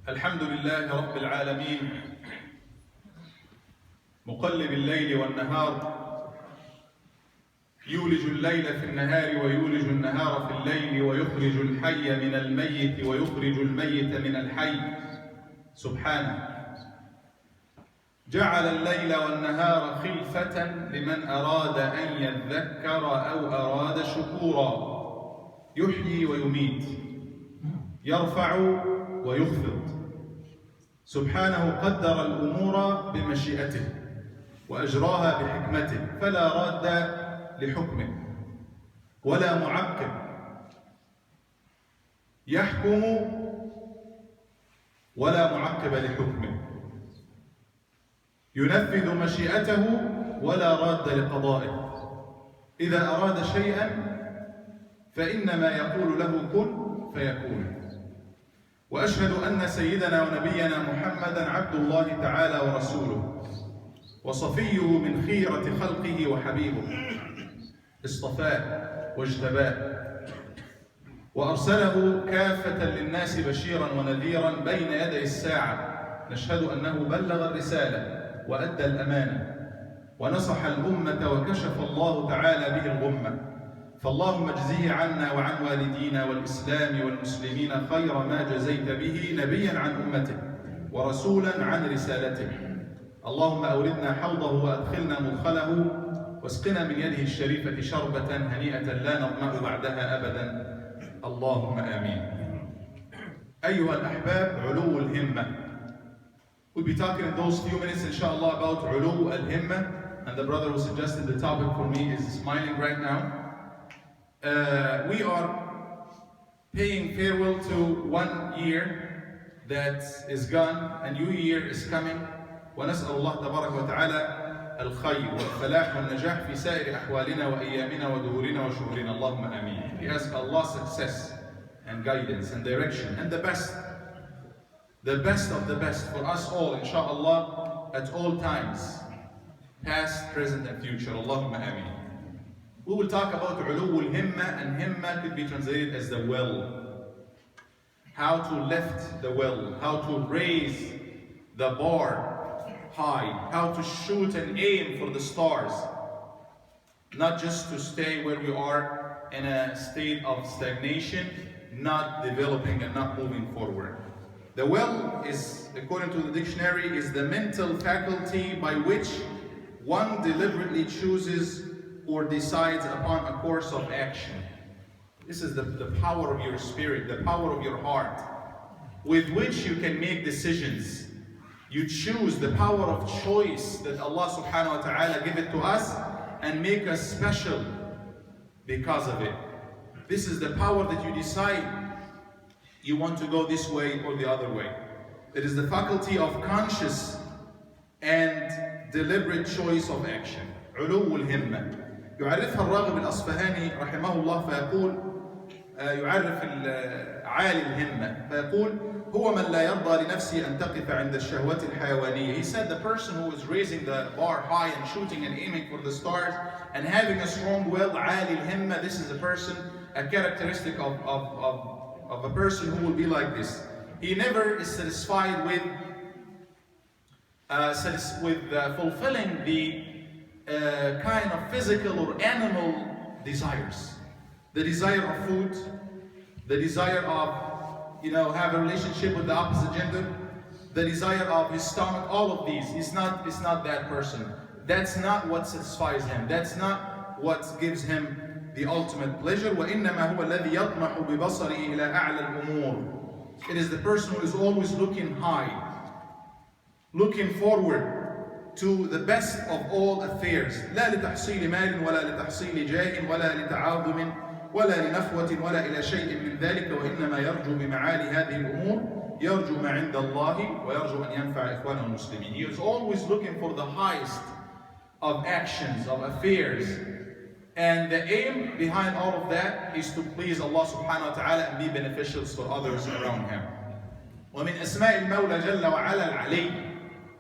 الحمد لله رب العالمين مقلب الليل والنهار يولج الليل في النهار ويولج النهار في الليل ويخرج الحي من الميت ويخرج الميت من الحي سبحانه. جعل الليل والنهار خلفة لمن أراد أن يذكر أو أراد شكورا. يحيي ويميت، يرفع ويخفض. سبحانه قدر الأمور بمشيئته وأجراها بحكمته، فلا راد لحكمه ولا معقب. يحكم ولا معقب لحكمه، ينفذ مشيئته ولا راد لقضائه. إذا أراد شيئا فإنما يقول له كن فيكون. وأشهد أن سيدنا ونبينا محمدًا عبد الله تعالى ورسوله وصفيه من خيرة خلقه وحبيبه، اصطفاه واجتباه وأرسله كافة للناس بشيرا ونذيرا بين يدي الساعة. نشهد أنه بلغ الرسالة وأدى الأمانة ونصح الأمة وكشف الله تعالى به الغمة. فاللهم اجزه عنا وعن والدينا والإسلام والمسلمين خير ما جزيت به نبيا عن أمته ورسولا عن رسالته. اللهم أوردنا حوضه وأدخلنا مدخله واسقنا من يده الشريفة شربة هنيئة لا نظمأ بعدها أبدا، اللهم آمين. أيها الأحباب، علو الهمة. We'll be talking in those few minutes inshallah about علو الهمة, and the brother who suggested the topic for me is smiling right now. We are paying farewell to 1 year that is gone, a new year is coming. ونسأل الله تبارك وتعالى الخير والفلاح والنجاح في سائر أحوالنا وأيامنا ودهورنا وشهورنا، اللهم آمين. We ask Allah success and guidance and direction and the best of the best for us all, inshallah, at all times, past, present and future, Allahumma ameen. We will talk about علو الهمة, and himma could be translated as the well. How to lift the well, how to raise the bar high, how to shoot and aim for the stars, not just to stay where we are in a state of stagnation, not developing and not moving forward. The will is, according to the dictionary, is the mental faculty by which one deliberately chooses or decides upon a course of action. This is the power of your spirit, the power of your heart, with which you can make decisions. You choose, the power of choice that Allah subhanahu wa ta'ala give it to us and make us special because of it. This is the power that you decide you want to go this way or the other way. It is the faculty of conscious and deliberate choice of action. علو الهمة يعرفها الراغب الأصفهاني رحمه الله فيقول، يعرف عالي الهمة فيقول: هو من لا يرضى لنفسه أن تقف عند الشهوات الحيوانية. He said the person who is raising the bar high and shooting and aiming for the stars and having a strong will, عالي الهمة, this is a person, a characteristic of a person who will be like this. He never is satisfied with fulfilling the kind of physical or animal desires. The desire of food, the desire of have a relationship with the opposite gender, the desire of his stomach, all of these. He's not that person. That's not what satisfies him. That's not what gives him the ultimate pleasure. وَإِنَّمَا هُوَ الَّذِي يَطْمَحُ بِبَصَرِهِ إِلَى أَعْلَى الْأُمُورِ. It is the person who is always looking high, looking forward to the best of all affairs. لا لتحصيل مال ولا لتحصيل جاه ولا لتعاظم ولا لنفوة ولا إلى شيء من ذلك، وإنما يرجو بمعالي هذه الأمور، يرجو ما عند الله ويرجو أن ينفع إخوانه المسلمين. He is always looking for the highest of actions, of affairs, and the aim behind all of that is to please Allah subhanahu wa ta'ala and be beneficial for others around him. ومن أسماء المولى جل وعلا العلي.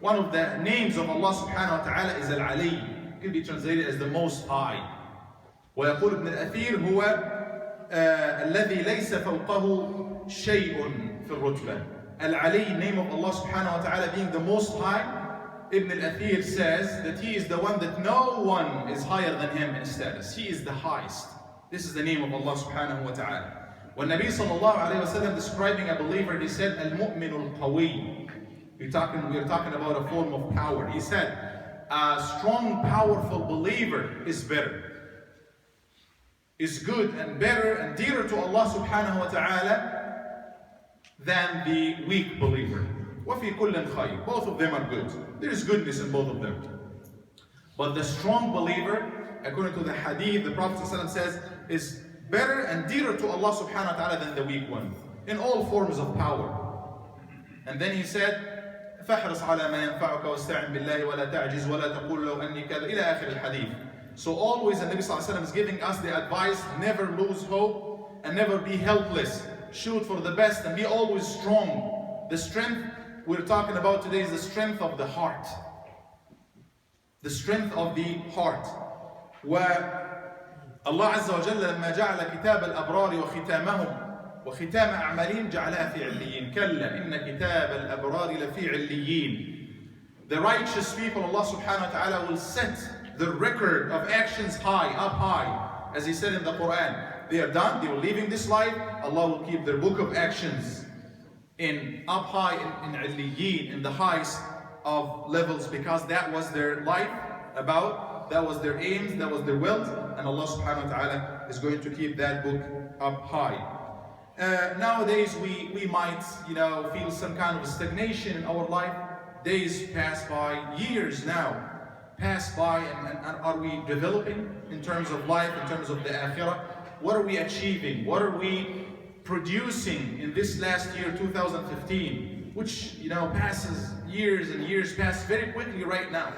One of the names of Allah subhanahu wa ta'ala is Al-Ali. It can be translated as the Most High. ويقول ابن الأثير هو الذي ليس فوقه شيء في الرتبة. Al-Ali, name of Allah subhanahu wa ta'ala being the most high. Ibn al-Athir says that he is the one that no one is higher than him in status. He is the highest. This is the name of Allah subhanahu wa ta'ala. When Nabi sallallahu alayhi wa sallam describing a believer, he said, Al-Mu'min al-Qawi. We're talking about a form of power. He said, a strong, powerful believer is better, is good and better and dearer to Allah subhanahu wa ta'ala than the weak believer. وَفِي كُلٍّ خَيْرٍ. Both of them are good. There is goodness in both of them. But the strong believer, according to the hadith, the Prophet ﷺ says, is better and dearer to Allah subhanahu wa ta'ala than the weak one, in all forms of power. And then he said, فَحْرِصْ عَلَى مَا يَنْفَعُكَ وَاسْتَعِنْ بِاللَّهِ وَلَا تَعْجِزْ وَلَا تَقُولْ لَوْ أَنِّي كَذَا إِلَى آخِرِ الْحَدِيثِ. So always the Nabi ﷺ is giving us the advice, never lose hope and never be helpless. Shoot for the best and be always strong. The strength we're talking about today is the strength of the heart. The strength of the heart. والله عز وجل لما جعل كتاب الأبرار وختامهم وختام أعمالهم جعلها في عليين. كلا إن كتاب الأبرار لفي عليين. The righteous people, Allah subhanahu wa ta'ala will set the record of actions high, up high. As He said in the Quran, they are done, they are leaving this life, Allah will keep their book of actions in up high, in Aliyyin, in the highest of levels, because that was their life about, that was their aims, that was their wealth, and Allah subhanahu wa ta'ala is going to keep that book up high. Nowadays we might, feel some kind of stagnation in our life. Days pass by, years now pass by, and are we developing in terms of life, in terms of the akhirah? What are we achieving? What are we producing in this last year, 2015, which passes, years and years pass very quickly right now.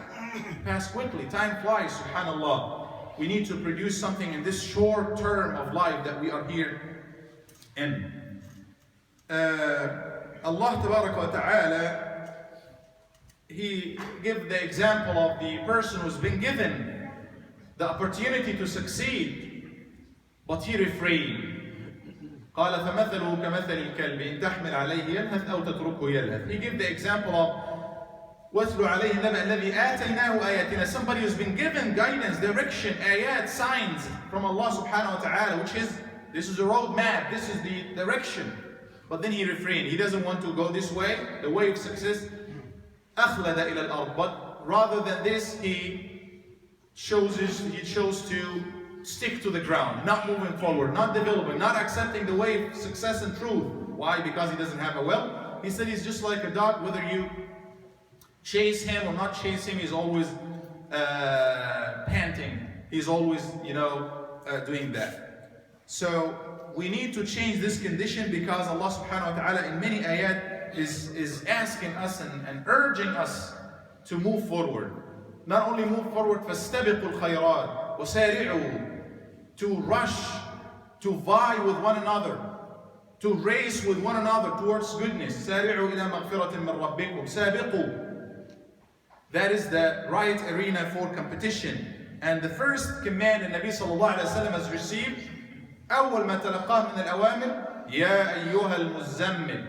Pass quickly, time flies, subhanallah. We need to produce something in this short term of life that we are here in. Allah tabarak wa ta'ala, He gave the example of the person who's been given the opportunity to succeed, but he refrained. قال فمثله كمثل الكلب إن تحمل عليه يلهث أو تتركه يلهث. He gave the example of واتل عليه النبأ الذي آتيناه آياتنا. Somebody who's been given guidance, direction, ayat, signs from Allah subhanahu wa ta'ala, which is, this is a road map, this is the direction. But then he refrained. He doesn't want to go this way, the way of success. أخلد إلى الأرض. But rather than this, he chose to stick to the ground, not moving forward, not developing, not accepting the way of success and truth. Why? Because he doesn't have a will. He said he's just like a dog. Whether you chase him or not chase him, he's always panting. He's always, doing that. So we need to change this condition, because Allah subhanahu wa ta'ala in many ayat is asking us and urging us to move forward. Not only move forward, فَاسْتَبِقُوا الْخَيْرَاتِ وَسَارِعُوا, to rush, to vie with one another, to race with one another towards goodness. سَارِعُوا إِلَى مَغْفِرَةٍ مِّن رَبِّكُمْ. سَابِقُوا. That is the right arena for competition. And the first command the Nabi sallallahu alayhi wa sallam has received, أول ما تلقاه من الأوامر يا أيها المزمل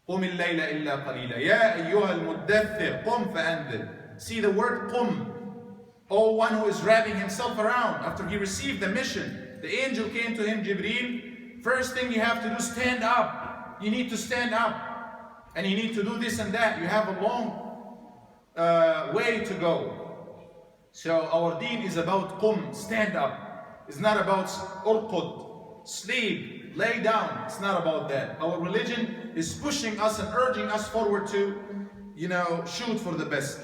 قم الليل إلا قليلا يا أيها المدثر قم فأنذر. See the word قم. Oh, one who is wrapping himself around after he received the mission. The angel came to him, Jibreel. First thing you have to do, stand up. You need to stand up. And you need to do this and that. You have a long way to go. So our deen is about qum, stand up. It's not about urqud, sleep, lay down. It's not about that. Our religion is pushing us and urging us forward to, shoot for the best.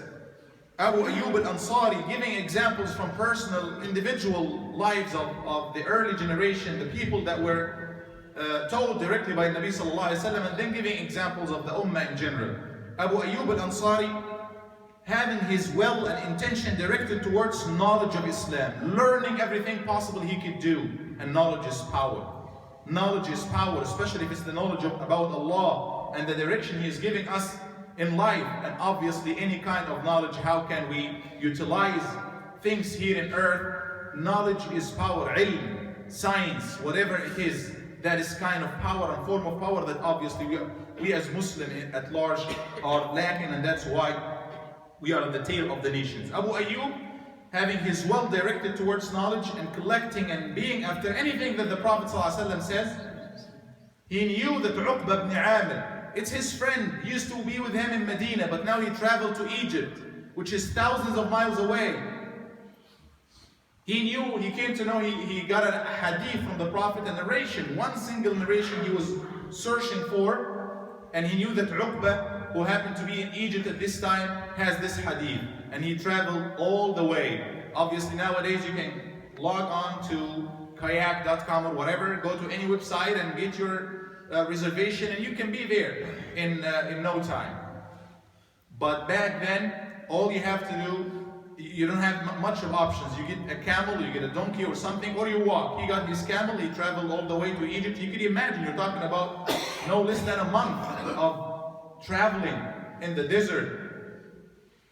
Abu Ayyub al-Ansari giving examples from personal, individual lives of the early generation, the people that were told directly by Nabi sallallahu alayhi wa sallam, and then giving examples of the ummah in general. Abu Ayyub al-Ansari, having his will and intention directed towards knowledge of Islam, learning everything possible he could do. And knowledge is power. Knowledge is power, especially if it's the knowledge about Allah and the direction He is giving us in life. And obviously any kind of knowledge, how can we utilize things here in earth? Knowledge is power, ilm, science, whatever it is. that is kind of power and form of power that obviously we as Muslims at large are lacking, and that's why we are at the tail of the nations. Abu Ayyub, having his will directed towards knowledge and collecting and being after anything that the Prophet ﷺ says, he knew that Uqba ibn Amr, it's his friend, he used to be with him in Medina, but now he traveled to Egypt, which is thousands of miles away. He knew, he came to know, he got a hadith from the Prophet, a narration, one single narration he was searching for, and he knew that Uqba, who happened to be in Egypt at this time, has this hadith, and he traveled all the way. Obviously nowadays you can log on to kayak.com or whatever, go to any website and get your reservation, and you can be there in no time. But back then, all you have to do, you don't have much of options. You get a camel, you get a donkey or something, or you walk. He got his camel, he traveled all the way to Egypt. You could imagine, you're talking about no less than a month of traveling in the desert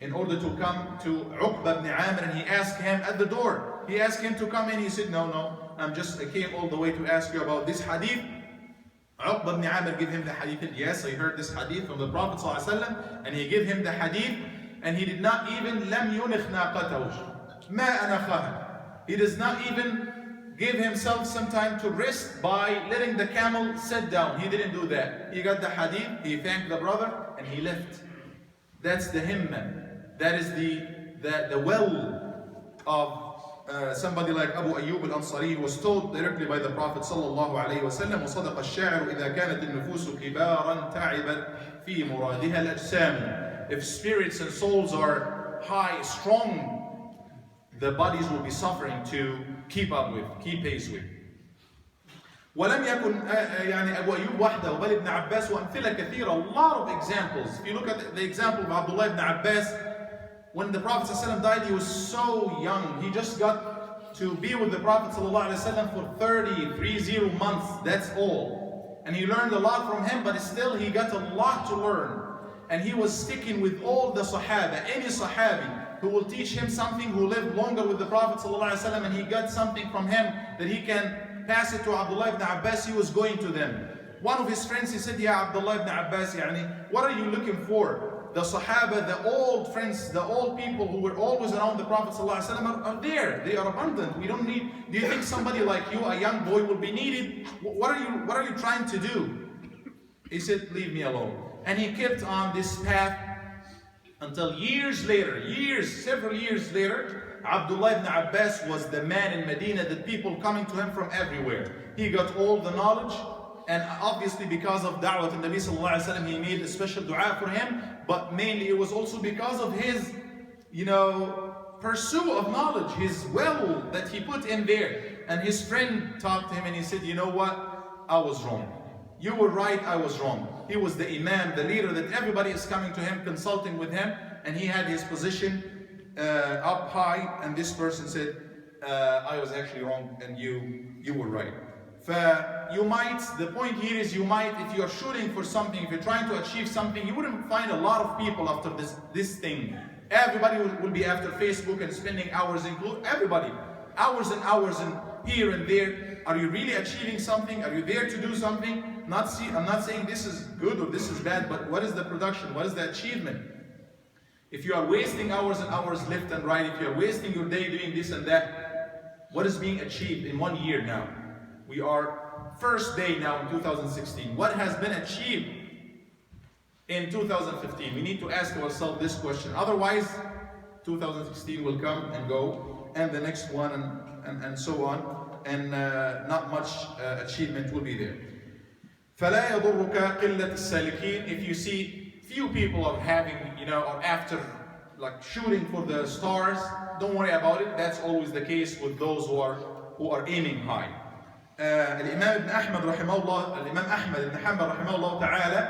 in order to come to Uqba ibn Amr, and he asked him at the door. He asked him to come in. He said, no, I came all the way to ask you about this hadith. Uqba ibn Amr gave him the hadith. Yes, I heard this hadith from the Prophet ﷺ, and he gave him the hadith, and he did not even لم ينخ ناقته ما أنخها. He does not even give himself some time to rest by letting the camel sit down. He didn't do that. He got the hadith, he thanked the brother, and he left. That's the himma. That is the well of somebody like Abu Ayyub al-Ansari, who was told directly by the Prophet sallallahu alayhi wa sallam, وَصَدَقَ الشَّاعِرُ إِذَا كَانَتِ النُّفُوسُ كِبَارًا تَعِبَتْ فِي مُرَادِهَا الْأَجْسَامِ. If spirits and souls are high, strong, the bodies will be suffering to keep pace with. ولم يكن يعني أبو أيوب وحده وبل ابن عباس وأمثلة كثيرة. A lot of examples. If you look at the example of Abdullah ibn Abbas, when the Prophet ﷺ died, he was so young. He just got to be with the Prophet ﷺ for 30 months. That's all. And he learned a lot from him, but still he got a lot to learn. And he was sticking with all the Sahaba. Any Sahabi who will teach him something, who lived longer with the Prophet ﷺ, and he got something from him that he can pass it to Abdullah ibn Abbas, he was going to them. One of his friends, he said, Ya Abdullah ibn Abbas, what are you looking for? The Sahaba, the old friends, the old people who were always around the Prophet ﷺ are there. They are abundant. We don't need. Do you think somebody like you, a young boy, will be needed? What are you trying to do? He said, leave me alone. And he kept on this path until several years later, Abdullah ibn Abbas was the man in Medina that people coming to him from everywhere. He got all the knowledge, and obviously because of da'wah to Nabi sallallahu alaihi wasallam, he made a special dua for him, but mainly it was also because of his, pursuit of knowledge, his will that he put in there. And his friend talked to him and he said, you know what? I was wrong. You were right, I was wrong. He was the imam, the leader that everybody is coming to him, consulting with him, and he had his position up high, and this person said, I was actually wrong and you were right. The point here is, if you're shooting for something, if you're trying to achieve something, you wouldn't find a lot of people after this thing. Everybody will be after Facebook and spending hours, everybody, hours and hours and here and there. Are you really achieving something? Are you there to do something? I'm not saying this is good or this is bad, but what is the production? What is the achievement? If you are wasting hours and hours left and right, if you are wasting your day doing this and that, what is being achieved in 1 year now? We are first day now in 2016. What has been achieved in 2015? We need to ask ourselves this question. Otherwise, 2016 will come and go, and the next one, and so on, and not much achievement will be there. فَلَا يَضُرُّكَ قِلَّةِ السَّالِكِينَ. If you see few people are having, or after like shooting for the stars, don't worry about it. That's always the case with those who are aiming high. Imam Ahmad ibn Hanbal rahimahullah ta'ala,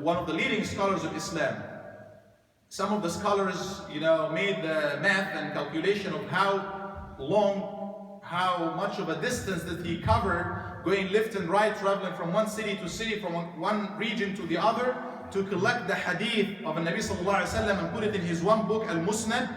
one of the leading scholars of Islam. Some of the scholars, made the math and calculation of how much of a distance that he covered, going left and right, traveling from one city to city, from one region to the other, to collect the hadith of the Nabi sallallahu alaihi wasallam and put it in his one book, Al-Musnad.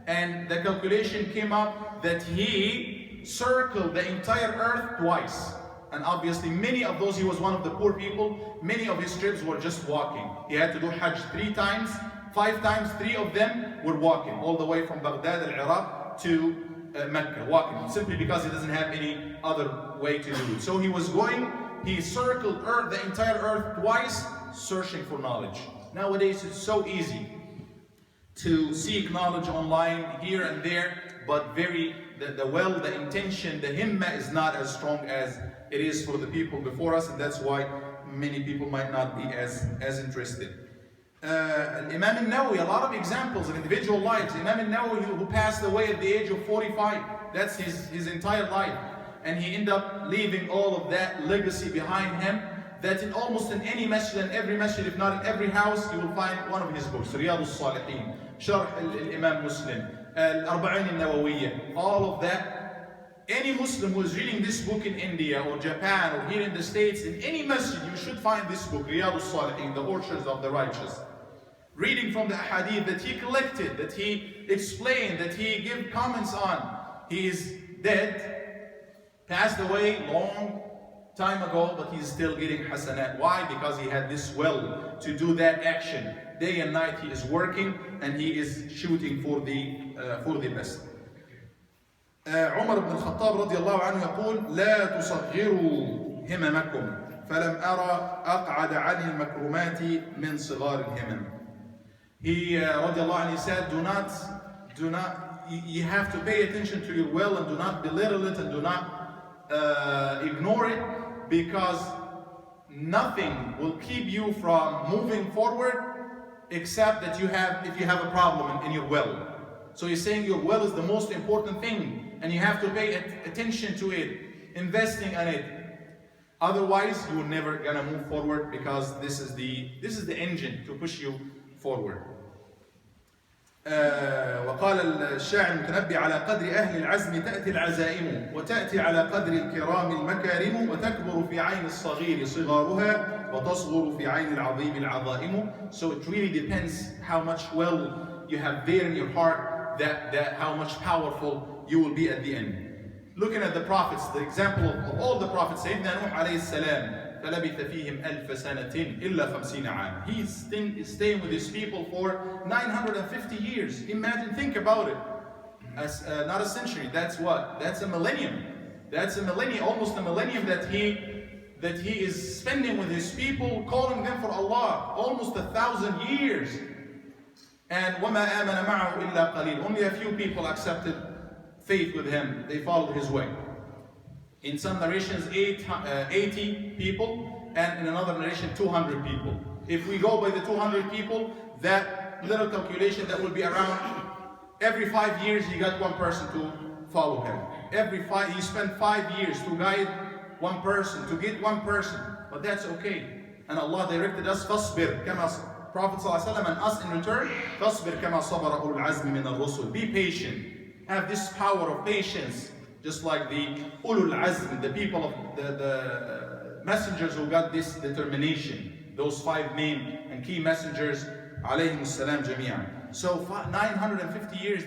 And the calculation came up that he circled the entire earth twice. And obviously many of those, he was one of the poor people, many of his trips were just walking. He had to do Hajj 3 times, 5 times, 3 of them were walking, all the way from Baghdad, al-Iraq to Mecca, walking, simply because he doesn't have any other way to do it. So he was going, he circled earth, the entire earth twice, searching for knowledge. Nowadays it's so easy to seek knowledge online here and there, but the intention, the himmah is not as strong as it is for the people before us, and that's why many people might not be as interested. Imam al-Nawawi, a lot of examples of individual lives. Imam al-Nawawi, who passed away at the age of 45, that's his entire life. And he ended up leaving all of that legacy behind him, that in almost in any masjid, and every masjid, if not in every house, you will find one of his books. Riyadh al-Salihin, Sharh al-Imam Muslim, Al-Arba'in al-Nawawiyya, all of that. Any Muslim who is reading this book in India or Japan or here in the States, in any masjid, you should find this book, Riyadh al-Salihin, the Orchards of the Righteous. Reading from the hadith that he collected, that he explained, that he gave comments on. He is dead, passed away long time ago, but he's still getting hasanat. Why? Because he had this will to do that action. Day and night he is working and he is shooting for the best. عمر بن الخطاب رضي الله عنه يقول: لا تصغروا هممكم فلم أرى أقعد عن المكرمات من صغار الهمم. He رضي الله عنه said, do not, you have to pay attention to your will and do not belittle it and do not ignore it, because nothing will keep you from moving forward except that if you have a problem in your will. So he's saying your will is the most important thing and you have to pay attention to it, investing in it. Otherwise you're never gonna move forward, because this is the engine to push you forward. وقال الشاعر المتنبي: على قدر أهل العزم تأتي العزائم وتأتي على قدر الكرام المكارم وتكبر في عين الصغير صغارها وتصغر في عين العظيم العظائم. So it really depends how much will you have there in your heart, that how much powerful you will be at the end. Looking at the prophets, the example of all the prophets, Sayyidina Nuh alayhi salam, فلبث فيهم ألف سنة إلا 50 عام. He's staying with his people for 950 years. Imagine, think about it. As not a century, that's what? That's a millennium. That's a millennium, almost a millennium that he is spending with his people, calling them for Allah. Almost 1,000 years. And وَمَا آمَنَ مَعَهُ إِلَّا قَلِيلٌ. Only a few people accepted faith with him. They followed his way. In some narrations, 80 people, and in another narration, 200 people. If we go by the 200 people, that little calculation, that will be around every 5 years he got one person to follow him. He spent 5 years to guide one person, to get one person. But that's okay. And Allah directed us, فَاصْبِرْ كَمَا Prophet ﷺ and us in return, فَاصْبِرْ كَمَا صَبَرَ أُولُو الْعَزْمِ مِنَ الرُّسُلِ. Be patient. Have this power of patience. Just like the ulul azm, the people of the messengers who got this determination, those 5 main and key messengers, alayhimus salam jami'an. So 950 years,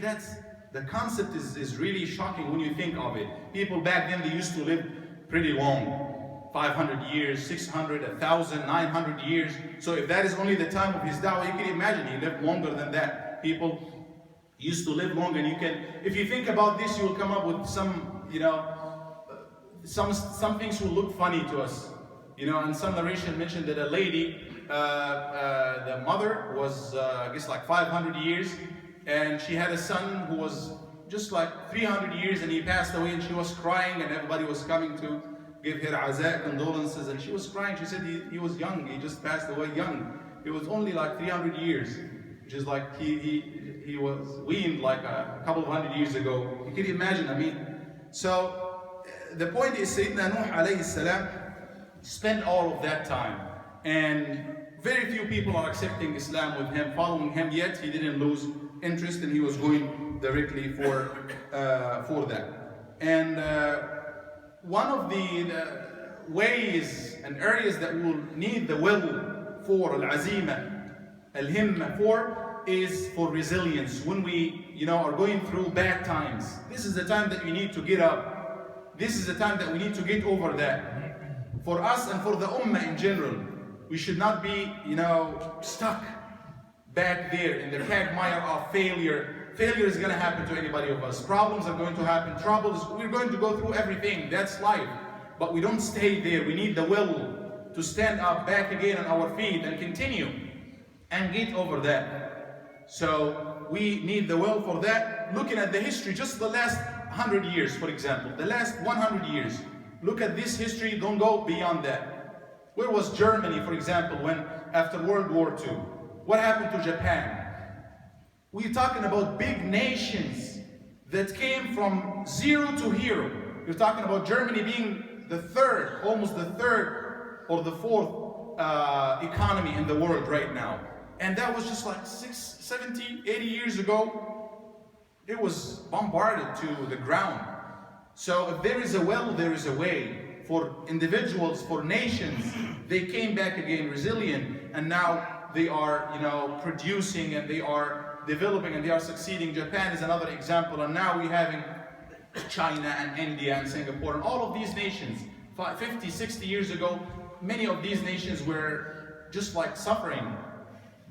the concept is really shocking when you think of it. People back then, they used to live pretty long, 500 years, 600, 1,000, 900 years. So if that is only the time of his da'wah, you can imagine he lived longer than that. People used to live long, and if you think about this, you will come up with some things will look funny to us, and some narration mentioned that a lady, the mother was I guess like 500 years, and she had a son who was just like 300 years, and he passed away, and she was crying, and everybody was coming to give her aza, condolences, and she was crying. She said he was young, he just passed away young. It was only like 300 years, which is like he was weaned like a couple of 100 years ago. You can imagine, so the point is, Sayyidina Nuh alayhi salam spent all of that time, and very few people are accepting Islam with him, following him, yet he didn't lose interest, and he was going directly for that. And one of the ways and areas that will need the will for al-azima, al-himma for, is for resilience. When we are going through bad times, this is the time that we need to get up. This is the time that we need to get over that. for us and for the ummah in general. We should not be, stuck back there in the quagmire of failure. Failure is going to happen to anybody of us. Problems are going to happen. We're going to go through everything. That's life. But we don't stay there. We need the will to stand up back again on our feet and continue and get over that. So we need the will for that. Looking at the history, just the last 100 years, for example, the last 100 years. Look at this history, don't go beyond that. Where was Germany, for example, when after World War II? What happened to Japan? We're talking about big nations that came from zero to hero. You're talking about Germany being the third, almost the third or the fourth economy in the world right now. And that was just like 70, 80 years ago. It was bombarded to the ground. So if there is a will, there is a way. For individuals, for nations, they came back again resilient, and now they are, producing, and they are developing, and they are succeeding. Japan is another example, and now we're having China and India and Singapore, and all of these nations. 50, 60 years ago, many of these nations were just like suffering,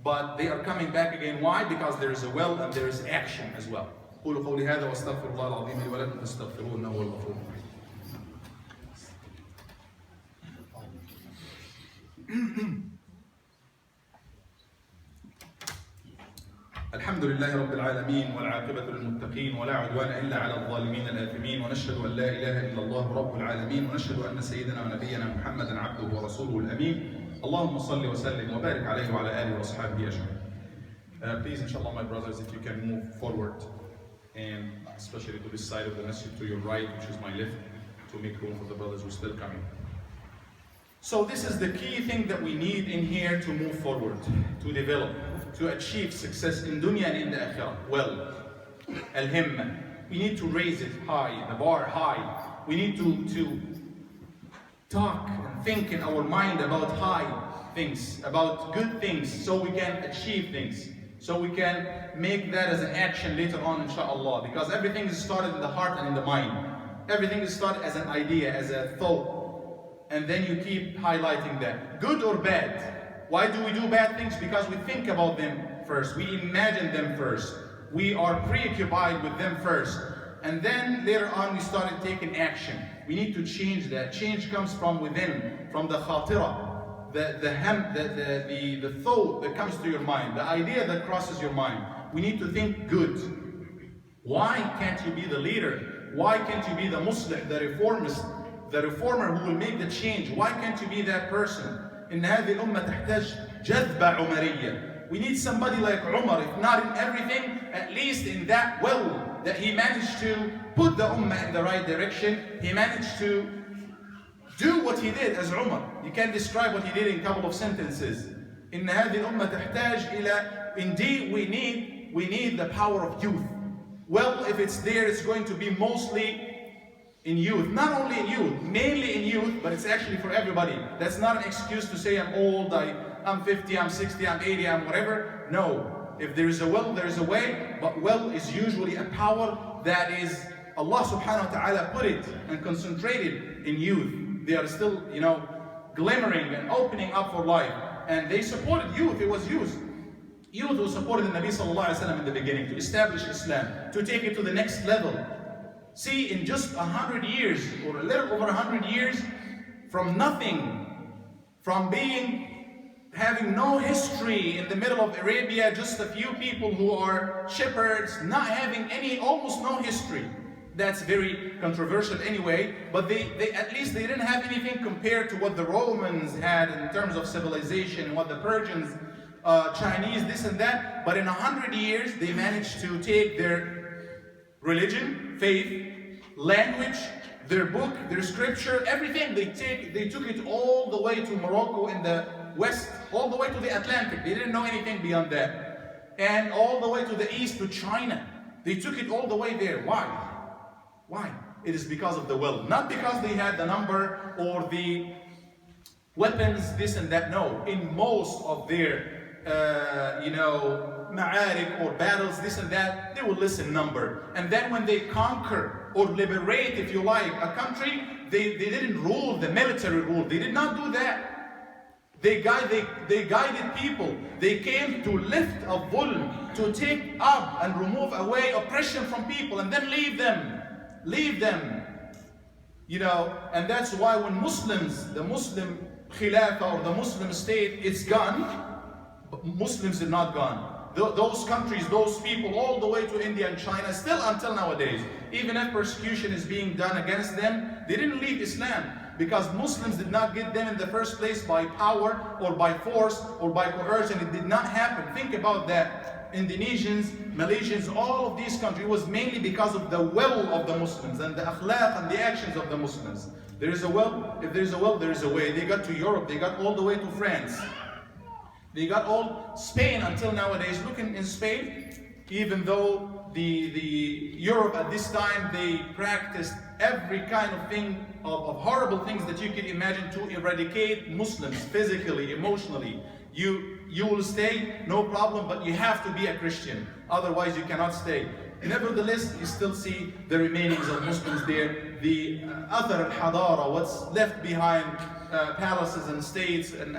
but they are coming back again. Why? Because there is a will and there is action as well. قولوا قولي هذا واستغفر الله العظيم لي ولكم فاستغفروه انه هو الغفور الرحيم. الحمد لله رب العالمين والعاقبة للمتقين ولا عدوان إلا على الظالمين الآثمين، ونشهد أن لا إله إلا الله رب العالمين، ونشهد أن سيدنا ونبينا محمدا عبده ورسوله الأمين. اللهم صل وسلم وبارك عليه وعلى آله وصحبه أجمعين. Please, inshallah, my brothers, if you can move forward, and especially to this side of the masjid, to your right, which is my left, to make room for the brothers who are still coming. So this is the key thing that we need in here to move forward, to develop, to achieve success in dunya and in the akhirah. Well, al-himma. We need to raise it high, the bar high. We need to talk and think in our mind about high things, about good things, so we can achieve things. So we can make that as an action later on, inshaAllah. Because everything is started in the heart and in the mind. Everything is started as an idea, as a thought. And then you keep highlighting that. Good or bad. Why do we do bad things? Because we think about them first. We imagine them first. We are preoccupied with them first. And then later on we started taking action. We need to change that. Change comes from within, from the khatira. The thought that comes to your mind, the idea that crosses your mind. We need to think good. Why can't you be the leader? Why can't you be the Muslim, the reformist, the reformer who will make the change? Why can't you be that person? إن هذه الأمة تحتاج جذبة عمرية. We need somebody like Umar, if not in everything, at least in that will, that he managed to put the ummah in the right direction. He managed to do what he did as Umar. You can't describe what he did in a couple of sentences. إن هذه الأمة تحتاج إلى. Indeed, we need the power of youth. Well, if it's there, it's going to be mostly in youth. Not only in youth, mainly in youth, but it's actually for everybody. That's not an excuse to say I'm old, I'm 50, I'm 60, I'm 80, I'm whatever. No. If there is a will, there is a way. But will is usually a power that is Allah subhanahu wa ta'ala put it and concentrated in youth. They are still, glimmering and opening up for life. And they supported youth. It was youth. Youth who supported the Nabi sallallahu alayhi wa sallam in the beginning to establish Islam, to take it to the next level. See, in just 100 years, or a little over 100 years, from nothing, from having no history in the middle of Arabia, just a few people who are shepherds, not having almost no history. That's very controversial anyway, but they at least they didn't have anything compared to what the Romans had in terms of civilization, what the Persians, Chinese, this and that. But in 100 years, they managed to take their religion, faith, language, their book, their scripture, everything. They took it all the way to Morocco in the west, all the way to the Atlantic. They didn't know anything beyond that. And all the way to the east to China. They took it all the way there. Why? Why? It is because of the will. Not because they had the number or the weapons, this and that. No. In most of their ma'arik or battles, this and that, they will listen number. And then when they conquer or liberate, if you like, a country, they didn't rule the military rule. They did not do that. They guided people. They came to lift a dhulm, to take up and remove away oppression from people and then leave them. Leave them. You know, and that's why when Muslims, the Muslim Khilafah or the Muslim state is gone, Muslims are not gone. Those countries, those people, all the way to India and China, still until nowadays, even if persecution is being done against them, they didn't leave Islam. Because Muslims did not get them in the first place by power or by force or by coercion. It did not happen. Think about that. Indonesians, Malaysians, all of these countries, it was mainly because of the will of the Muslims and the akhlaq and the actions of the Muslims. There is a will. If there is a will, there is a way. They got to Europe. They got all the way to France. They got all Spain until nowadays. Look in Spain, even though the Europe at this time, they practiced every kind of thing, of horrible things that you can imagine to eradicate Muslims physically, emotionally. You will stay, no problem, but you have to be a Christian. Otherwise, you cannot stay. Nevertheless, you still see the remainings of Muslims there. The Athar al-Hadara, what's left behind, palaces and states and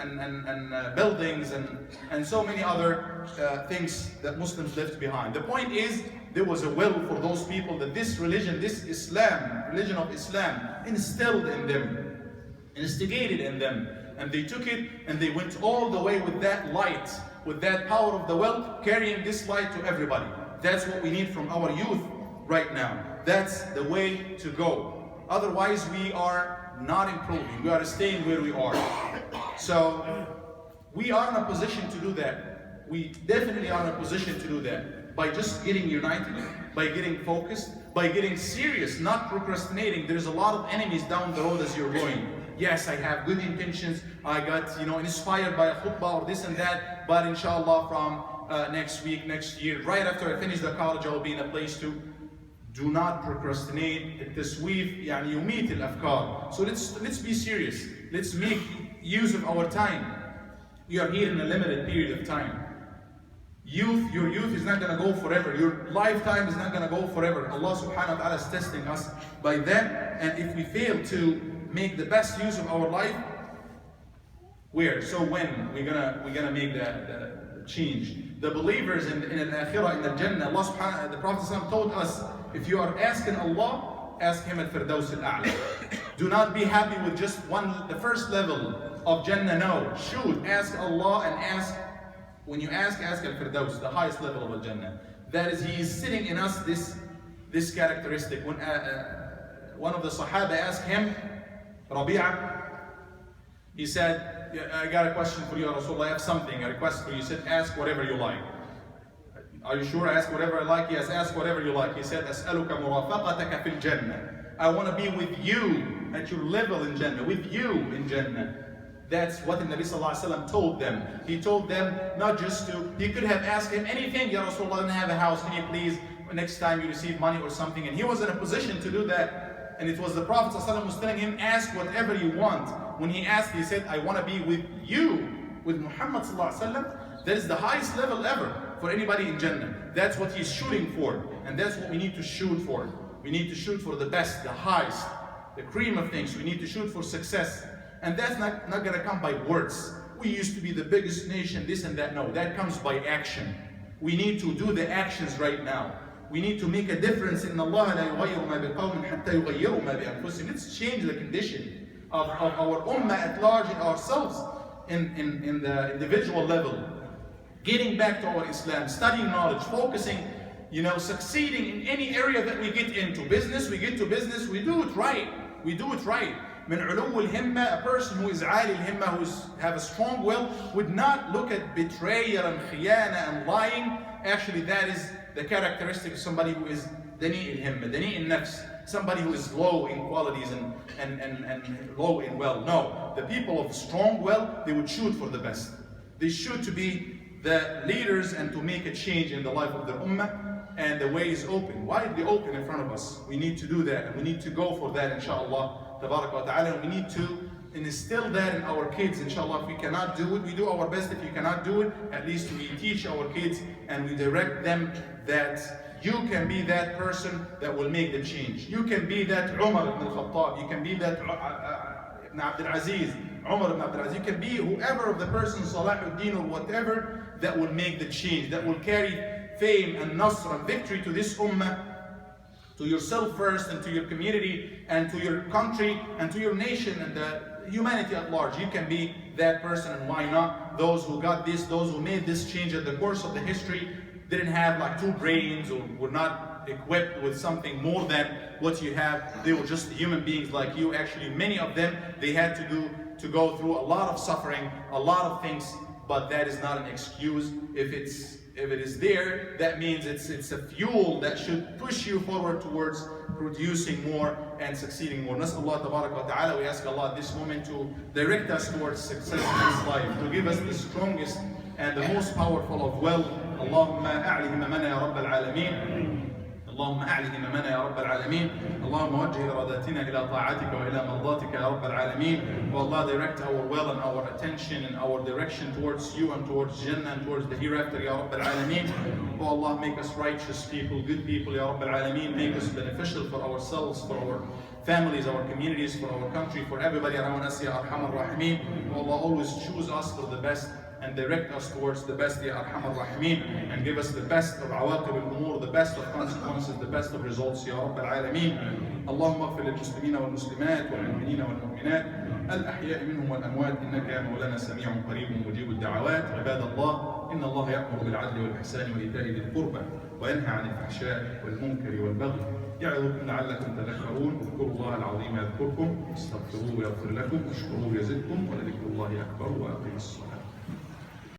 buildings and so many other things that Muslims left behind. The point is, there was a will for those people that this religion, this Islam, religion of Islam, instilled in them, instigated in them. And they took it and they went all the way with that light, with that power of the will, carrying this light to everybody. That's what we need from our youth right now. That's the way to go. Otherwise, we are not improving. We are staying where we are. So, we are in a position to do that. We definitely are in a position to do that. By just getting united, by getting focused, by getting serious, not procrastinating. There's a lot of enemies down the road as you're going. Yes, I have good intentions. I got, inspired by a khutbah or this and that. But inshallah, from next week, next year, right after I finish the college, I will be in a place to do not procrastinate. التسويف يعني يميت الأفكار. So let's be serious. Let's make use of our time. We are here in a limited period of time. Your youth is not going to go forever. Your lifetime is not going to go forever. Allah subhanahu wa ta'ala is testing us by that. And if we fail to make the best use of our life, where? So when? We're gonna make the change. The believers in al-akhirah, in the Jannah, Allah subhanahu, the Prophet told us, if you are asking Allah, ask Him al-Firdaus al-A'la. Do not be happy with just the first level of Jannah. No, shoot, ask Allah and ask. When you ask al-Firdaus, the highest level of Al-Jannah. That is, He is sitting in us this characteristic. When one of the Sahaba asked him, Rabi'a, he said, I got a question for you, Rasulullah, I have something, a request for you. He said, ask whatever you like. Are you sure? Ask whatever I like? Yes, ask whatever you like. He said, أسألك مرافقتك في الجنة. I want to be with you at your level in Jannah, with you in Jannah. That's what the Nabi Sallallahu Alaihi Wasallam told them. He told them not just to, he could have asked him anything, Ya Rasulullah, I don't have a house, can you please, next time you receive money or something, and he was in a position to do that. And it was the Prophet Sallallahu Alaihi Wasallam was telling him, ask whatever you want. When he asked, he said, I want to be with you, with Muhammad Sallallahu Alaihi Wasallam. That is the highest level ever for anybody in Jannah. That's what he's shooting for. And that's what we need to shoot for. We need to shoot for the best, the highest, the cream of things. We need to shoot for success. And that's not going to come by words. We used to be the biggest nation, this and that. No, that comes by action. We need to do the actions right now. We need to make a difference in Allah. Let's change the condition of our ummah at large, and ourselves in the individual level. Getting back to our Islam, studying knowledge, focusing, succeeding in any area that we get into. Business, we get to business, we do it right. We do it right. من علو الهمة, a person who is عالي الهمة, who have a strong will, would not look at betrayal and khiyana and lying. Actually, that is the characteristic of somebody who is دنيء الهمة, دنيء النفس, somebody who is low in qualities and low in will. No, the people of strong will, they would shoot for the best. They shoot to be the leaders and to make a change in the life of the ummah, and the way is open, widely open in front of us. We need to do that, and we need to go for that, inshallah. Tabarak wa ta'ala, and we need to instill that in our kids, inshallah. If we cannot do it, we do our best. If you cannot do it, at least we teach our kids and we direct them that you can be that person that will make the change. You can be that Umar ibn al-Khattab. You can be that Ibn Abdul Aziz, Umar ibn Abdul Aziz. You can be whoever of the person, Salahuddin or whatever, that will make the change, that will carry fame and nasr and victory to this ummah, to yourself first, and to your community, and to your country, and to your nation, and the humanity at large. You can be that person, and why not? Those who got this, those who made this change at the course of the history, didn't have like two brains, or were not equipped with something more than what you have. They were just human beings like you. Actually, many of them, they had to go through a lot of suffering, a lot of things, but that is not an excuse. If it is there, that means it's a fuel that should push you forward towards producing more and succeeding more. Nas'al Allah tabarak wa ta'ala, we ask Allah at this moment to direct us towards success in this life, to give us the strongest and the most powerful of will. Allahumma a'li himmana ya Rabbal Alameen. اللهم أعلِ هممنا يا رب العالمين. اللهم وجه إراداتنا إلى طاعتك وإلى مرضاتك يا رب العالمين. Oh Allah, direct our will and our attention and our direction towards you and towards Jannah and towards the hereafter يا رب العالمين. Oh Allah, make us righteous people, good people يا رب العالمين. Make us beneficial for ourselves, for our families, our communities, for our country, for everybody around us يا أرحم الراحمين. Oh Allah, always choose us for the best and direct us towards the best ya Arhamar Rahimin, and give us the best of awaqib al-umur, the best of consequences, the best of results ya Rabb al-Alameen. Allahumma اغفر للمسلمين والمسلمات والمؤمنين والمؤمنات الأحياء منهم والأموات إنك يا مولانا سميع قريب مجيب الدعوات. عباد الله، إن الله يأمر بالعدل والإحسان وإيتاء ذي القربى وينهى عن الفحشاء والمنكر والبغي يعظكم لعلكم تذكرون. اذكروا الله العظيم يذكركم، استغفروه يغفر لكم، اشكروه يزدكم، ولذكر الله أكبر، وأقيموا الصلاة.